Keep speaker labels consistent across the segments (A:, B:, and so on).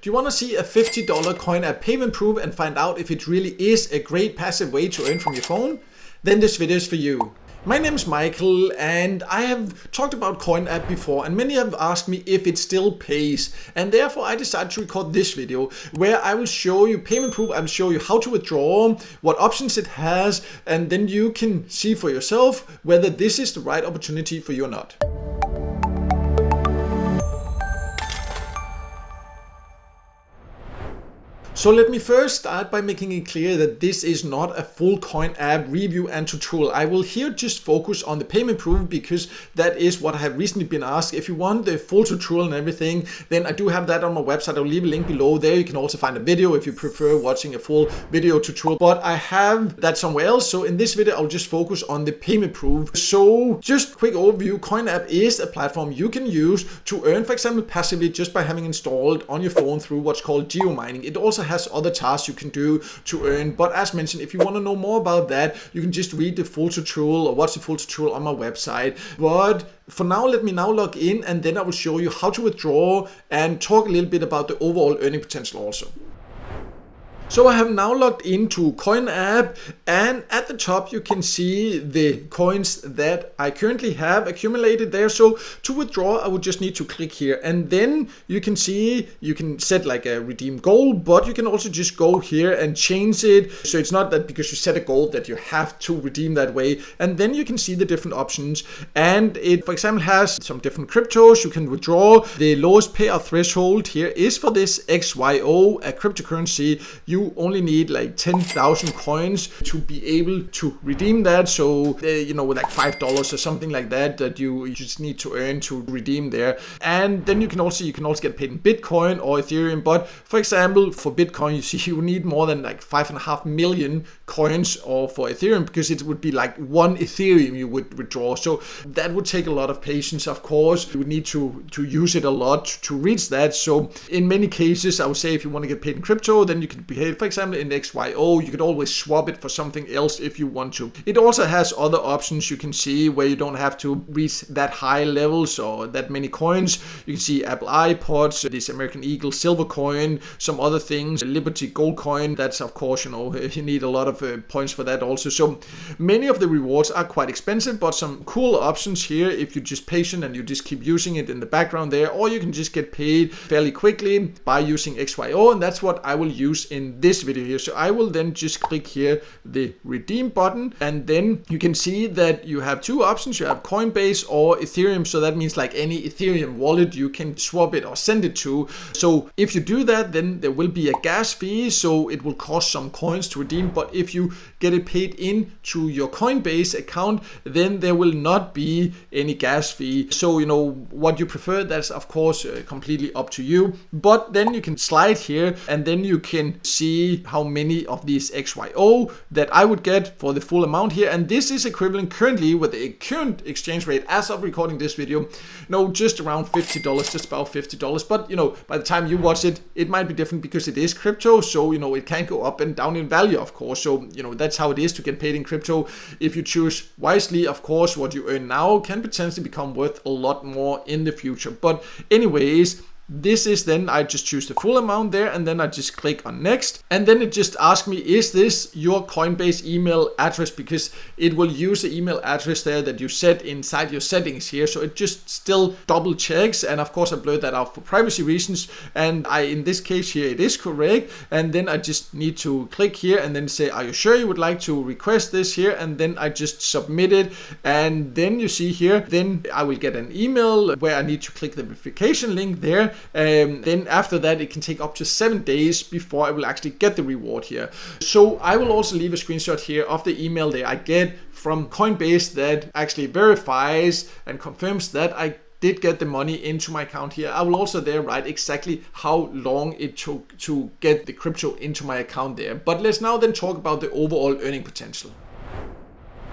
A: Do you want to see a $50 coin app payment proof and find out if it really is a great passive way to earn from your phone? Then this video is for you. My name is Michael and I have talked about coin app before, and many have asked me if it still pays, and therefore I decided to record this video where I will show you payment proof. I will show you how to withdraw, what options it has, and then you can see for yourself whether this is the right opportunity for you or not. So let me first start by making it clear that this is not a full coin app review and tutorial. I will here just focus on the payment proof because that is what I have recently been asked. If you want the full tutorial and everything, then I do have that on my website. I'll leave a link below. There you can also find a video if you prefer watching a full video tutorial, but I have that somewhere else. So in this video, I'll just focus on the payment proof. So just quick overview, coin app is a platform you can use to earn, for example, passively just by having installed on your phone through what's called geomining. It also has other tasks you can do to earn, but as mentioned, if you want to know more about that, you can just read the full tutorial or watch the full tutorial on my website. But for now, let me now log in and then I will show you how to withdraw and talk a little bit about the overall earning potential also. So I have now logged into Coin app, and at the top you can see the coins that I currently have accumulated there. So to withdraw, I would just need to click here, and then you can see you can set like a redeem goal, but you can also just go here and change it. So it's not that because you set a goal that you have to redeem that way. And then you can see the different options, and it, for example, has some different cryptos you can withdraw. The lowest payout threshold here is for this XYO, a cryptocurrency. You only need like 10,000 coins to be able to redeem that. So with like $5 or something like that you just need to earn to redeem there. And then you can also get paid in Bitcoin or Ethereum. But for example, for Bitcoin, you see you need more than like 5.5 million coins, or for Ethereum, because it would be like 1 Ethereum you would withdraw. So that would take a lot of patience, of course. You would need to use it a lot to reach that. So in many cases, I would say if you want to get paid in crypto, then you can be paid, for example, in XYO. You could always swap it for something else if you want to. It also has other options you can see where you don't have to reach that high levels or that many coins. You can see Apple iPods, this American Eagle silver coin, some other things, Liberty gold coin. That's of course, you need a lot of points for that also. So many of the rewards are quite expensive, but some cool options here if you're just patient and you just keep using it in the background there, or you can just get paid fairly quickly by using XYO, and that's what I will use in this video here. So I will then just click here the redeem button, and then you can see that you have two options. You have Coinbase or Ethereum. So that means like any Ethereum wallet you can swap it or send it to. So if you do that, then there will be a gas fee, so it will cost some coins to redeem. But if you get it paid into your Coinbase account, then there will not be any gas fee. So what you prefer, that's of course completely up to you. But then you can slide here and then you can see how many of these XYO that I would get for the full amount here. And this is equivalent currently with the current exchange rate as of recording this video, just around $50, just about $50. But by the time you watch it, it might be different because it is crypto. So it can go up and down in value, of course. So that's how it is to get paid in crypto. If you choose wisely, of course, what you earn now can potentially become worth a lot more in the future. But anyways, this is then I just choose the full amount there, and then I just click on next, and then it just asks me, is this your Coinbase email address? Because it will use the email address there that you set inside your settings here. So it just still double checks, and of course I blurred that out for privacy reasons, and in this case here it is correct. And then I just need to click here and then say, are you sure you would like to request this here? And then I just submit it, and then you see here, then I will get an email where I need to click the verification link there. Then after that, it can take up to 7 days before I will actually get the reward here. So I will also leave a screenshot here of the email that I get from Coinbase that actually verifies and confirms that I did get the money into my account here. I will also there write exactly how long it took to get the crypto into my account there. But let's now then talk about the overall earning potential.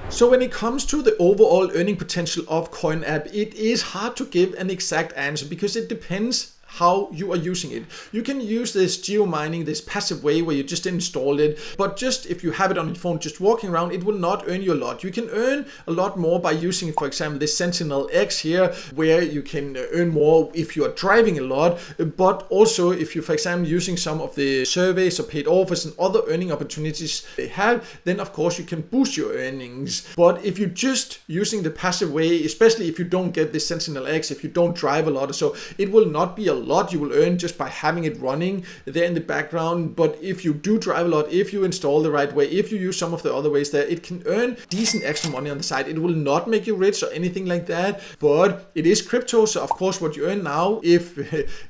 A: So when it comes to the overall earning potential of Coin app, it is hard to give an exact answer because it depends how you are using it. You can use this geomining, this passive way where you just install it, but just if you have it on your phone just walking around, it will not earn you a lot. You can earn a lot more by using, for example, this Sentinel X here, where you can earn more if you are driving a lot, but also if you, for example, using some of the surveys or paid offers and other earning opportunities they have, then of course you can boost your earnings. But if you're just using the passive way, especially if you don't get the Sentinel X, if you don't drive a lot or so, it will not be a lot you will earn just by having it running there in the background. But if you do drive a lot, if you install the right way, if you use some of the other ways there, it can earn decent extra money on the side. It will not make you rich or anything like that, but it is crypto, so of course what you earn now, if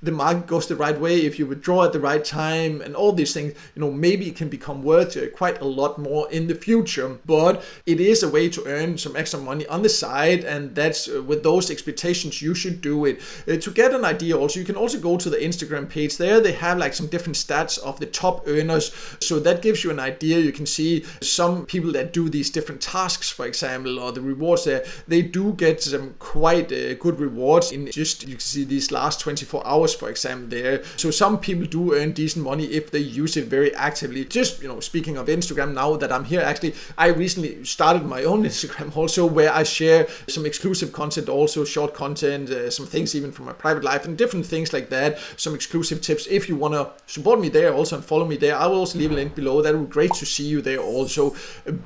A: the market goes the right way, if you withdraw at the right time and all these things, maybe it can become worth quite a lot more in the future. But it is a way to earn some extra money on the side, and that's with those expectations you should do it. To get an idea also, you can also go to the Instagram page. There they have like some different stats of the top earners, so that gives you an idea. You can see some people that do these different tasks, for example, or the rewards there, they do get some quite good rewards in just, you can see these last 24 hours, for example, there. So some people do earn decent money if they use it very actively. Just, speaking of Instagram, now that I'm here, actually, I recently started my own Instagram also, where I share some exclusive content, also short content, some things even from my private life and different things like that, some exclusive tips. If you want to support me there also and follow me there, I will also leave a link below. That would be great to see you there also.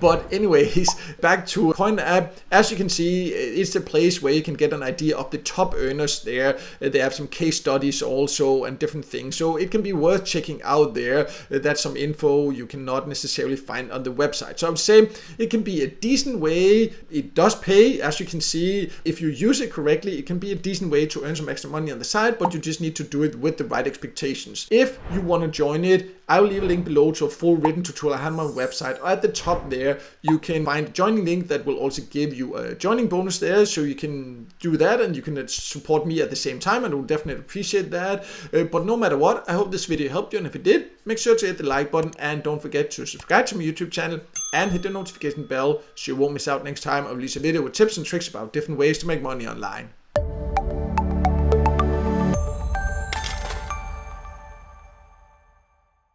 A: But anyways, back to Coin app. As you can see, it's a place where you can get an idea of the top earners there. They have some case studies also and different things, so it can be worth checking out there. That's some info you cannot necessarily find on the website. So I would say it can be a decent way. It does pay, as you can see. If you use it correctly, it can be a decent way to earn some extra money on the side, but you just need to do it with the right expectations. If you want to join it, I will leave a link below to a full written tutorial I have on my website. At the top there, you can find a joining link that will also give you a joining bonus there, so you can do that and you can support me at the same time, and I will definitely appreciate that. But no matter what, I hope this video helped you, and if it did, make sure to hit the like button and don't forget to subscribe to my YouTube channel and hit the notification bell so you won't miss out next time I release a video with tips and tricks about different ways to make money online.